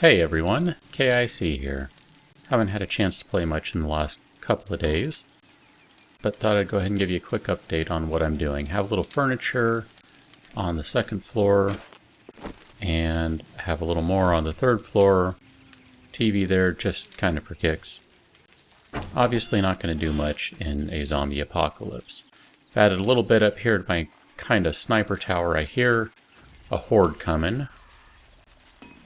Hey everyone, KIC here. Haven't had a chance to play much in the last couple of days, but thought I'd go ahead and give you a quick update on what I'm doing. Have a little furniture on the second floor, and have a little more on the third floor. TV there just kind of for kicks. Obviously not going to do much in a zombie apocalypse. I've added a little bit up here to my kind of sniper tower. I hear a horde coming.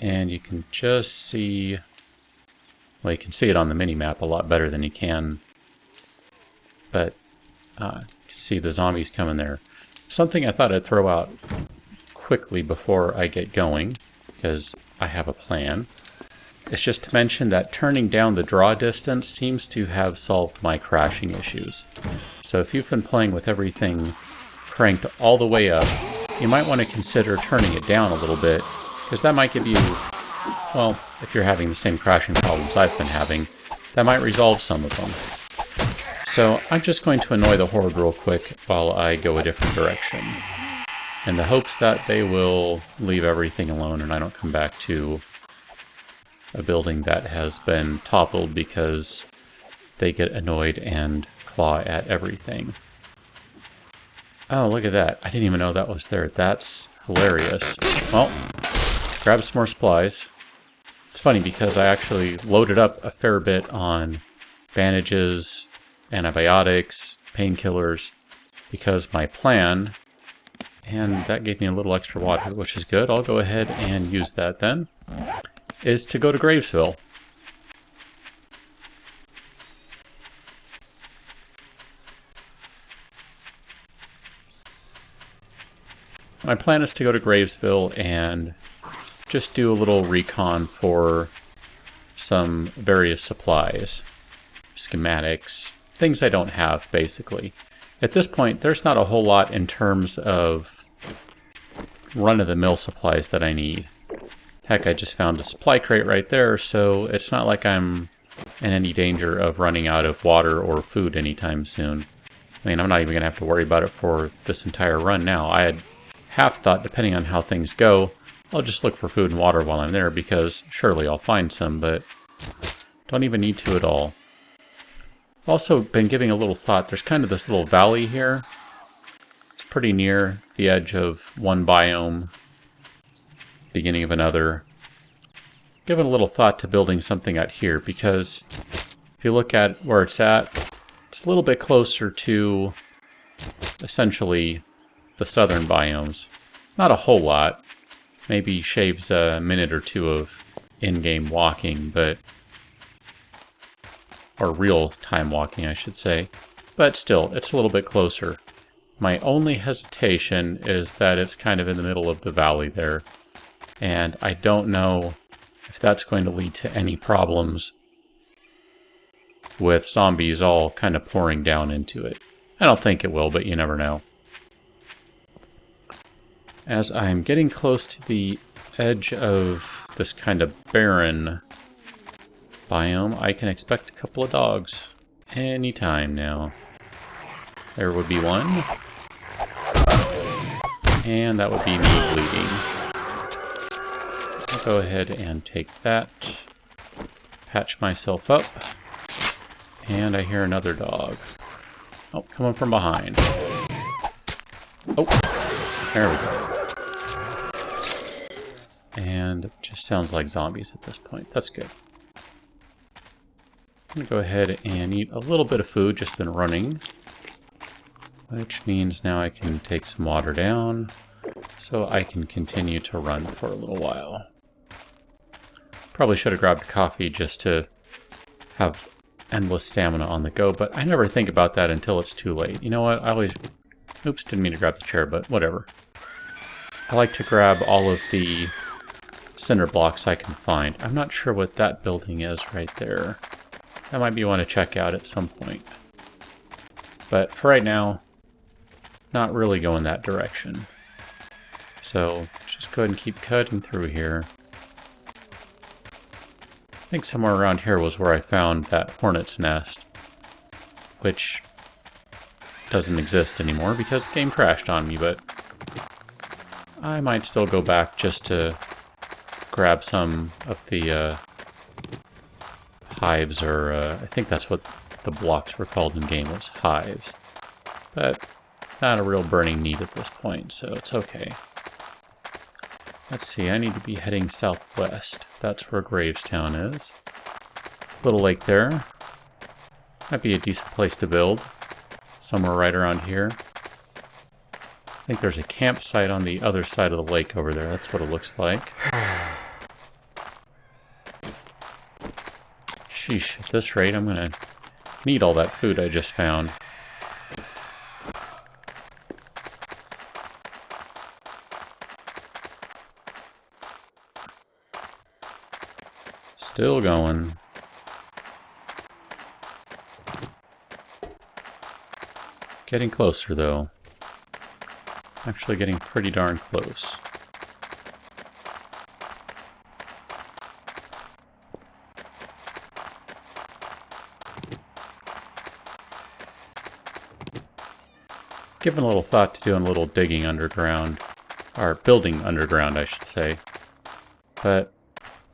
And you can just see, well, you can see it on the mini-map a lot better than you can. But you can see the zombies coming there. Something I thought I'd throw out quickly before I get going, because I have a plan, is just to mention that turning down the draw distance seems to have solved my crashing issues. So if you've been playing with everything cranked all the way up, you might want to consider turning it down a little bit, because that might give you, well, if you're having the same crashing problems I've been having, that might resolve some of them. So I'm just going to annoy the horde real quick while I go a different direction, in the hopes that they will leave everything alone and I don't come back to a building that has been toppled because they get annoyed and claw at everything. Oh, look at that. I didn't even know that was there. That's hilarious. Well, grab some more supplies. It's funny because I actually loaded up a fair bit on bandages, antibiotics, painkillers, because my plan, and that gave me a little extra water, which is good. I'll go ahead and use that then, is to go to Gravesville. My plan is to go to Gravesville and just do a little recon for some various supplies, schematics, things I don't have, basically. At this point, there's not a whole lot in terms of run-of-the-mill supplies that I need. Heck, I just found a supply crate right there, so it's not like I'm in any danger of running out of water or food anytime soon. I mean, I'm not even going to have to worry about it for this entire run now. I had half thought, depending on how things go, I'll just look for food and water while I'm there, because surely I'll find some, but don't even need to at all. I've also been giving a little thought. There's kind of this little valley here. It's pretty near the edge of one biome, beginning of another. Giving a little thought to building something out here, because if you look at where it's at, it's a little bit closer to essentially the southern biomes. Not a whole lot. Maybe shaves a minute or two of in-game walking, but... or real-time walking, I should say. But still, it's a little bit closer. My only hesitation is that it's kind of in the middle of the valley there. And I don't know if that's going to lead to any problems with zombies all kind of pouring down into it. I don't think it will, but you never know. As I'm getting close to the edge of this kind of barren biome, I can expect a couple of dogs anytime now. There would be one. And that would be me bleeding. I'll go ahead and take that. Patch myself up. And I hear another dog. Oh, coming from behind. Oh, there we go. And it just sounds like zombies at this point. That's good. I'm going to go ahead and eat a little bit of food, just been running. Which means now I can take some water down, so I can continue to run for a little while. Probably should have grabbed coffee just to have endless stamina on the go, but I never think about that until it's too late. You know what? I always... Oops, didn't mean to grab the chair, but whatever. I like to grab all of the cinder blocks I can find. I'm not sure what that building is right there. That might be one to check out at some point. But for right now, not really going that direction. So just go ahead and keep cutting through here. I think somewhere around here was where I found that hornet's nest, which doesn't exist anymore because the game crashed on me, but I might still go back just to grab some of the hives, or I think that's what the blocks were called in game, was hives. But not a real burning need at this point, so it's okay. Let's see, I need to be heading southwest. That's where Gravestown is. Little lake there. Might be a decent place to build. Somewhere right around here. I think there's a campsite on the other side of the lake over there. That's what it looks like. Sheesh, at this rate I'm gonna need all that food I just found. Still going. Getting closer though. Actually getting pretty darn close. Given a little thought to doing a little digging underground, or building underground I should say. But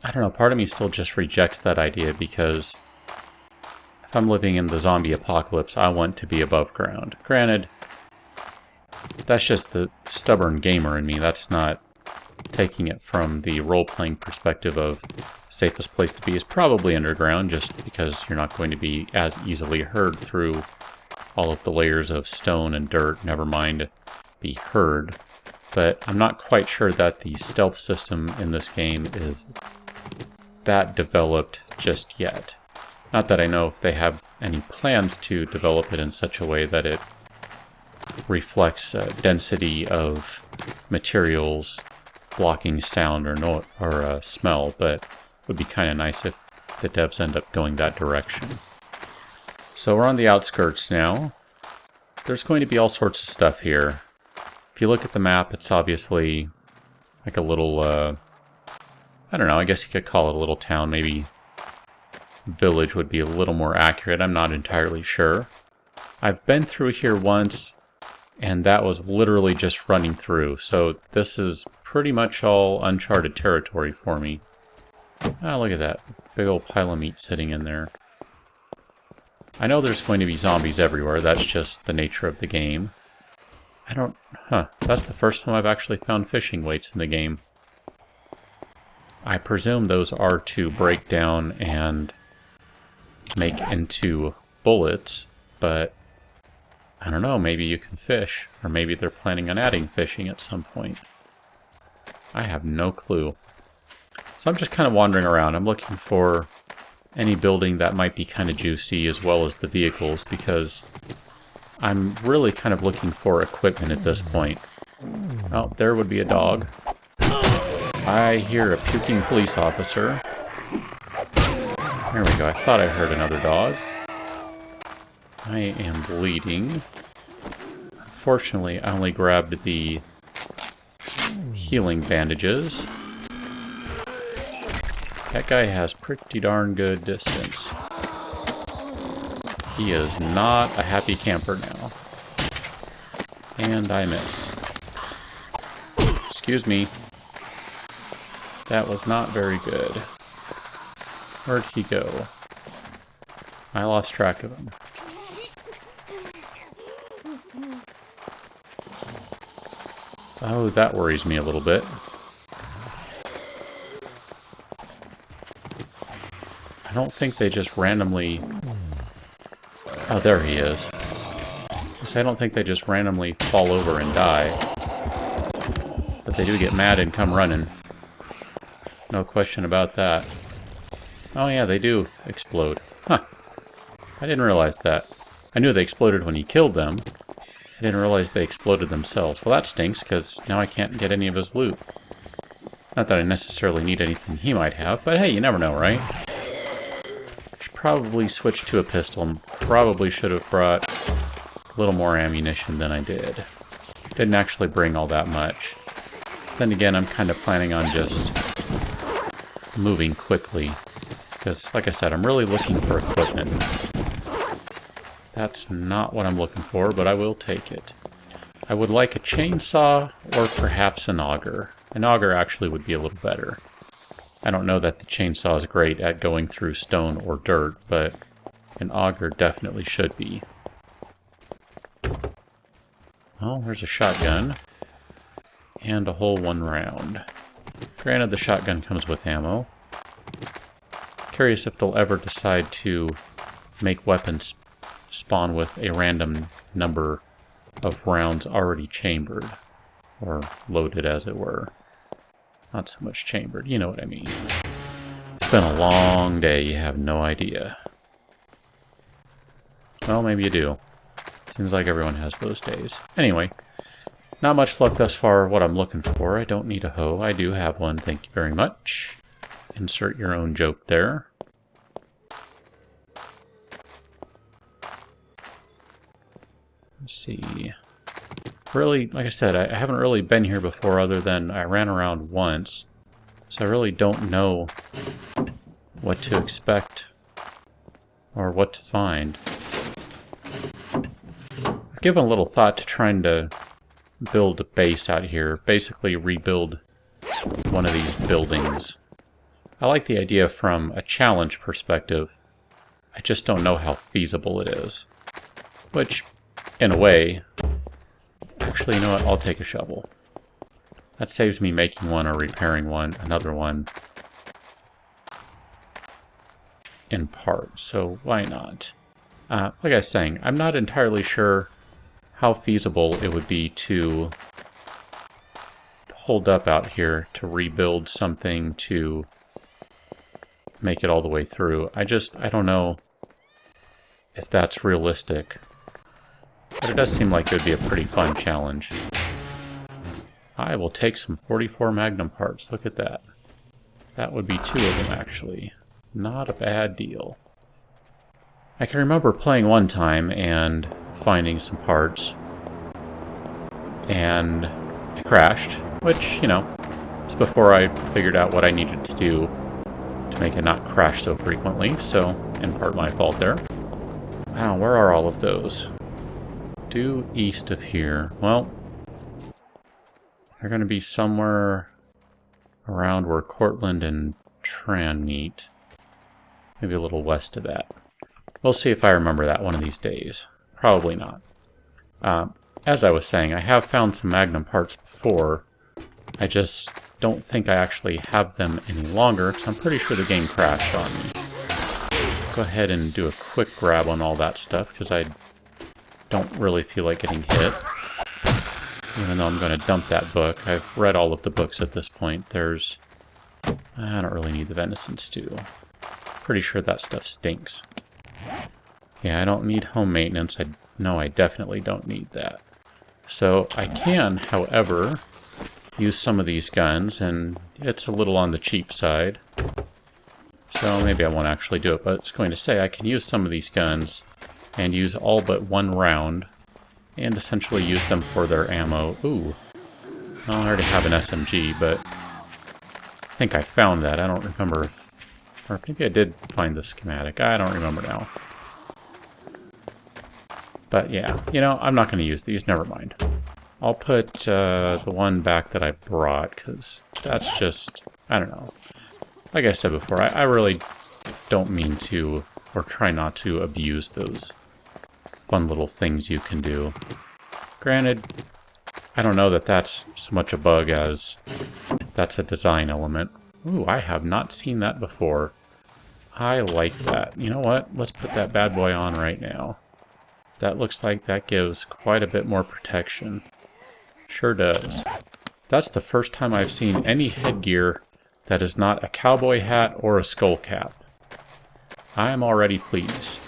I don't know, part of me still just rejects that idea because if I'm living in the zombie apocalypse, I want to be above ground. Granted, that's just the stubborn gamer in me. That's not taking it from the role-playing perspective of the safest place to be is probably underground, just because you're not going to be as easily heard through all of the layers of stone and dirt, never mind be heard. But I'm not quite sure that the stealth system in this game is that developed just yet. Not that I know if they have any plans to develop it in such a way that it reflects density of materials blocking sound or smell, but it would be kind of nice if the devs end up going that direction. So we're on the outskirts now. There's going to be all sorts of stuff here. If you look at the map, it's obviously like a little, I don't know, I guess you could call it a little town. Maybe village would be a little more accurate. I'm not entirely sure. I've been through here once, and that was literally just running through. So this is pretty much all uncharted territory for me. Oh, look at that. Big old pile of meat sitting in there. I know there's going to be zombies everywhere. That's just the nature of the game. That's the first time I've actually found fishing weights in the game. I presume those are to break down and make into bullets, but I don't know, maybe you can fish, or maybe they're planning on adding fishing at some point. I have no clue. So I'm just kind of wandering around. I'm looking for any building that might be kind of juicy, as well as the vehicles, because I'm really kind of looking for equipment at this point. Oh, there would be a dog. I hear a puking police officer. There we go, I thought I heard another dog. I am bleeding. Unfortunately, I only grabbed the healing bandages. That guy has pretty darn good distance. He is not a happy camper now. And I missed. Excuse me. That was not very good. Where'd he go? I lost track of him. Oh, that worries me a little bit. I don't think they just randomly... Oh, there he is. I don't think they just randomly fall over and die. But they do get mad and come running. No question about that. Oh yeah, they do explode. Huh. I didn't realize that. I knew they exploded when he killed them. I didn't realize they exploded themselves. Well, that stinks, because now I can't get any of his loot. Not that I necessarily need anything he might have, but hey, you never know, right? Should probably switch to a pistol, and probably should have brought a little more ammunition than I did. Didn't actually bring all that much. Then again, I'm kind of planning on just moving quickly. Because, like I said, I'm really looking for equipment. That's not what I'm looking for, but I will take it. I would like a chainsaw, or perhaps an auger. An auger actually would be a little better. I don't know that the chainsaw is great at going through stone or dirt, but an auger definitely should be. Oh, there's a shotgun. And a whole 1 round. Granted, the shotgun comes with ammo. Curious if they'll ever decide to make weapons spawn with a random number of rounds already chambered. Or loaded, as it were. Not so much chambered, you know what I mean. It's been a long day, you have no idea. Well, maybe you do. Seems like everyone has those days. Anyway, not much luck thus far what I'm looking for. I don't need a hoe. I do have one, thank you very much. Insert your own joke there. Let's see. Really, like I said, I haven't really been here before other than I ran around once. So I really don't know what to expect or what to find. I've given a little thought to trying to build a base out here. Basically rebuild one of these buildings. I like the idea from a challenge perspective. I just don't know how feasible it is. Which, in a way... Actually, you know what? I'll take a shovel. That saves me making one or repairing one, another one, in part, so why not? Like I was saying, I'm not entirely sure how feasible it would be to hold up out here to rebuild something to make it all the way through. I don't know if that's realistic. But it does seem like it would be a pretty fun challenge. I will take some 44 Magnum parts. Look at that. That would be 2 of them, actually. Not a bad deal. I can remember playing one time and finding some parts. And it crashed, which, you know, it's before I figured out what I needed to do to make it not crash so frequently, so in part my fault there. Wow, where are all of those? Due east of here. Well, they're going to be somewhere around where Cortland and Tran meet. Maybe a little west of that. We'll see if I remember that one of these days. Probably not. As I was saying, I have found some Magnum parts before. I just don't think I actually have them any longer, because I'm pretty sure the game crashed on me. Go ahead and do a quick grab on all that stuff, because I don't really feel like getting hit. Even though I'm going to dump that book. I've read all of the books at this point. There's... I don't really need the venison stew. Pretty sure that stuff stinks. Yeah, I don't need home maintenance. I definitely don't need that. So I can, however, use some of these guns, and it's a little on the cheap side. So maybe I won't actually do it, but I was going to say I can use some of these guns and use all but 1 round, and essentially use them for their ammo. Ooh. Well, I already have an SMG, but I think I found that. I don't remember if... Or maybe I did find the schematic. I don't remember now. But yeah, you know, I'm not going to use these. Never mind. I'll put the one back that I brought, because that's just... I don't know. Like I said before, I really don't mean to, or try not to, abuse those fun little things you can do. Granted, I don't know that that's so much a bug as that's a design element. Ooh, I have not seen that before. I like that. You know what? Let's put that bad boy on right now. That looks like that gives quite a bit more protection. Sure does. That's the first time I've seen any headgear that is not a cowboy hat or a skull cap. I am already pleased.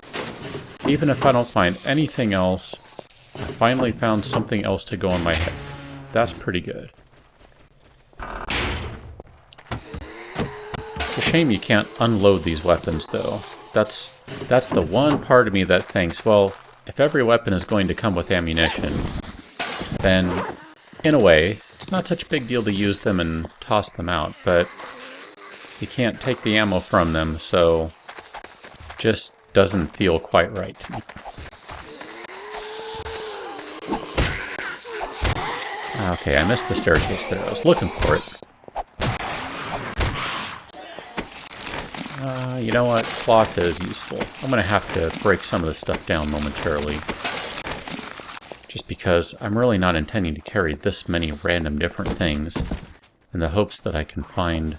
Even if I don't find anything else, I finally found something else to go on my head. That's pretty good. It's a shame you can't unload these weapons, though. That's the one part of me that thinks, well, if every weapon is going to come with ammunition, then, in a way, it's not such a big deal to use them and toss them out, but you can't take the ammo from them, so just doesn't feel quite right to me. Okay, I missed the staircase there. I was looking for it. You know what? Cloth is useful. I'm going to have to break some of this stuff down momentarily. Just because I'm really not intending to carry this many random different things in the hopes that I can find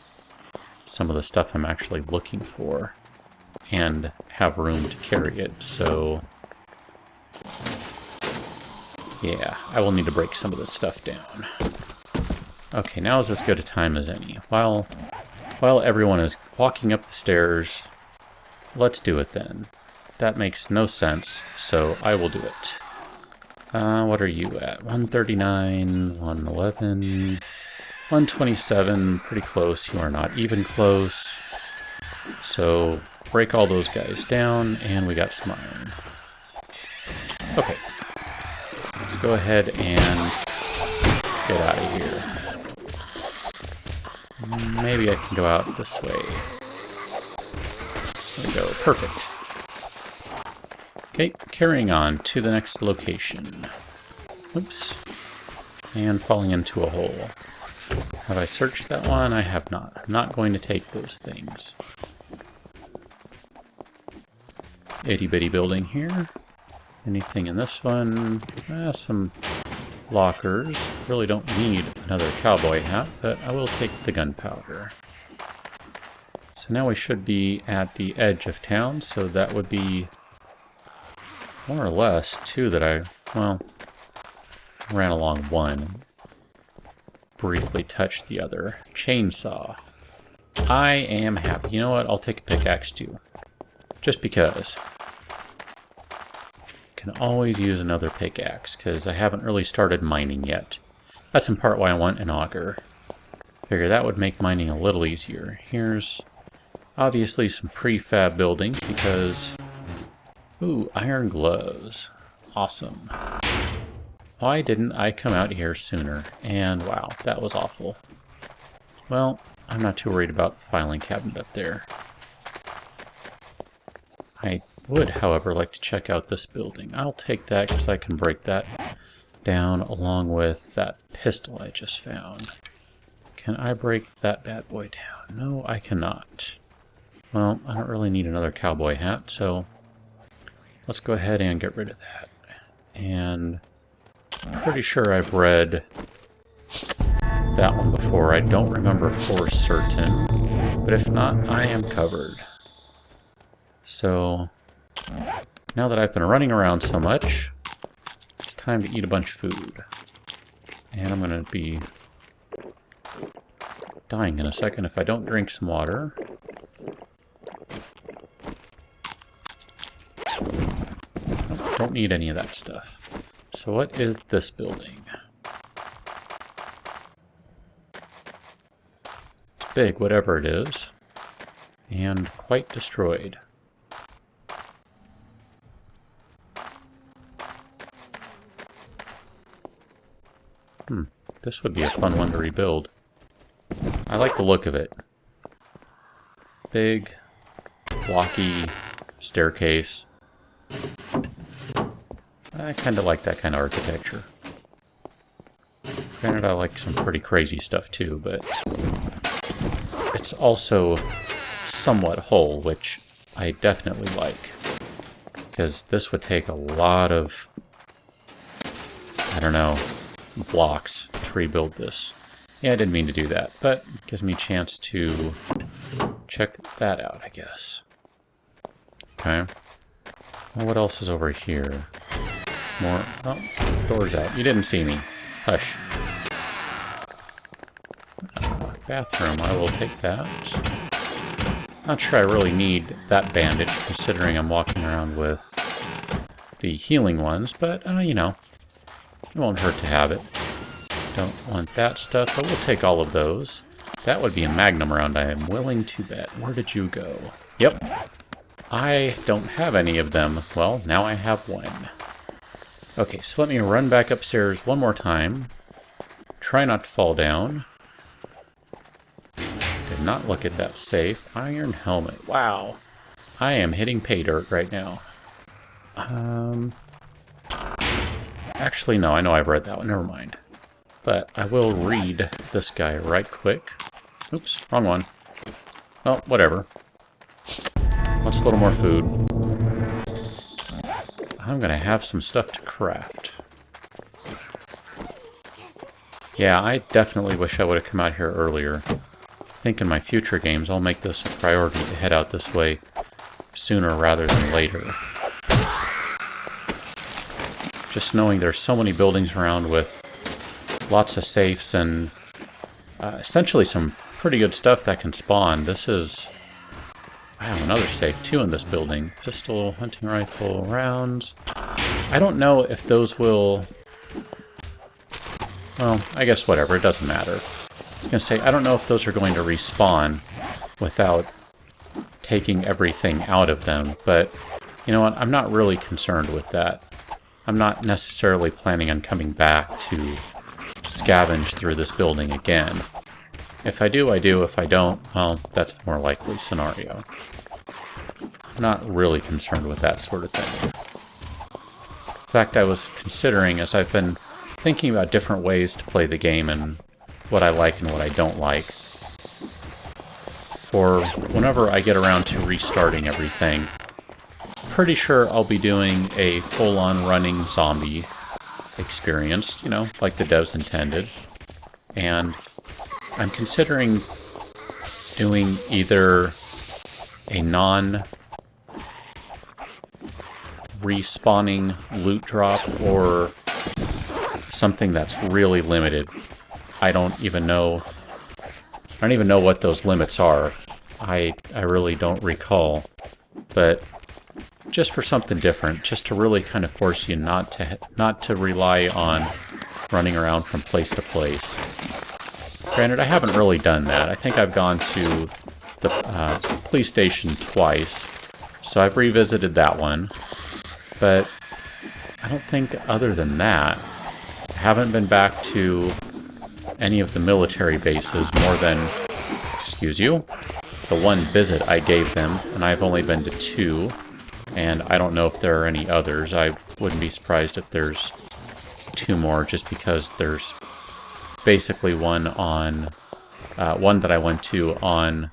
some of the stuff I'm actually looking for and have room to carry it. So, yeah, I will need to break some of this stuff down. Okay, now is as good a time as any. While everyone is walking up the stairs, let's do it then. That makes no sense, so I will do it. What are you at? 139, 111, 127, pretty close. You are not even close. So break all those guys down, and we got some iron. Okay. Let's go ahead and get out of here. Maybe I can go out this way. There we go. Perfect. Okay, carrying on to the next location. Oops. And falling into a hole. Have I searched that one? I have not. I'm not going to take those things. Itty bitty building here. Anything in this one? Some lockers. Really don't need another cowboy hat, but I will take the gunpowder. So now we should be at the edge of town, so that would be more or less two that I, well, ran along one. Briefly touched the other. Chainsaw. I am happy. You know what? I'll take a pickaxe too. Just because. Can always use another pickaxe, because I haven't really started mining yet. That's in part why I want an auger. Figure that would make mining a little easier. Here's obviously some prefab buildings, because... Ooh, iron gloves. Awesome. Why didn't I come out here sooner? And wow, that was awful. Well, I'm not too worried about the filing cabinet up there. I would, however, like to check out this building. I'll take that because I can break that down along with that pistol I just found. Can I break that bad boy down? No, I cannot. Well, I don't really need another cowboy hat, so let's go ahead and get rid of that. And I'm pretty sure I've read that one before. I don't remember for certain, but if not, I am covered. So, now that I've been running around so much, it's time to eat a bunch of food. And I'm going to be dying in a second if I don't drink some water. Don't need any of that stuff. So what is this building? It's big, whatever it is, and quite destroyed. This would be a fun one to rebuild. I like the look of it. Big, blocky staircase. I kind of like that kind of architecture. Granted, I like some pretty crazy stuff too, but it's also somewhat whole, which I definitely like. Because this would take a lot of, I don't know, blocks to rebuild this. Yeah, I didn't mean to do that, but it gives me a chance to check that out, I guess. Okay. Well, what else is over here? More... Oh, door's out. You didn't see me. Hush. Bathroom, I will take that. Not sure I really need that bandage, considering I'm walking around with the healing ones, but, you know, it won't hurt to have it. Don't want that stuff, but we'll take all of those. That would be a magnum round, I am willing to bet. Where did you go? Yep. I don't have any of them. Well, now I have one. Okay, so let me run back upstairs one more time. Try not to fall down. Did not look at that safe. Iron helmet. Wow. I am hitting pay dirt right now. Actually, no, I know I've read that one. Never mind. But I will read this guy right quick. Oops, wrong one. Oh, whatever. Wants a little more food. I'm gonna have some stuff to craft. Yeah, I definitely wish I would have come out here earlier. I think in my future games I'll make this a priority to head out this way sooner rather than later. Just knowing there's so many buildings around with lots of safes and essentially some pretty good stuff that can spawn. This is... Wow, another safe too in this building. Pistol, hunting rifle, rounds. I don't know if those will... Well, I guess whatever, it doesn't matter. I was going to say, I don't know if those are going to respawn without taking everything out of them, but you know what, I'm not really concerned with that. I'm not necessarily planning on coming back to scavenge through this building again. If I do, I do. If I don't, well, that's the more likely scenario. I'm not really concerned with that sort of thing. In fact, I was considering, as I've been thinking about different ways to play the game and what I like and what I don't like, for whenever I get around to restarting everything, pretty sure I'll be doing a full-on running zombie experience, you know, like the devs intended. And I'm considering doing either a non-respawning loot drop or something that's really limited. I don't even know what those limits are. I really don't recall. But just for something different, just to really kind of force you not to rely on running around from place to place. Granted, I haven't really done that. I think I've gone to the police station twice, so I've revisited that one. But I don't think other than that, I haven't been back to any of the military bases more than, excuse you, the one visit I gave them, and I've only been to 2, and I don't know if there are any others. I wouldn't be surprised if there's 2 more, just because there's basically one that I went to on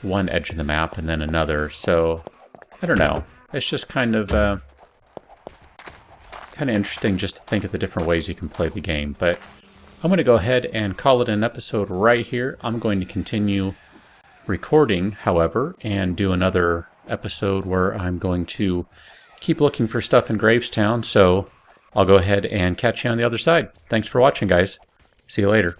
one edge of the map and then another, so I don't know. It's just kind of interesting just to think of the different ways you can play the game, but I'm going to go ahead and call it an episode right here. I'm going to continue recording, however, and do another episode where I'm going to keep looking for stuff in Gravestown, so I'll go ahead and catch you on the other side. Thanks for watching, guys. See you later.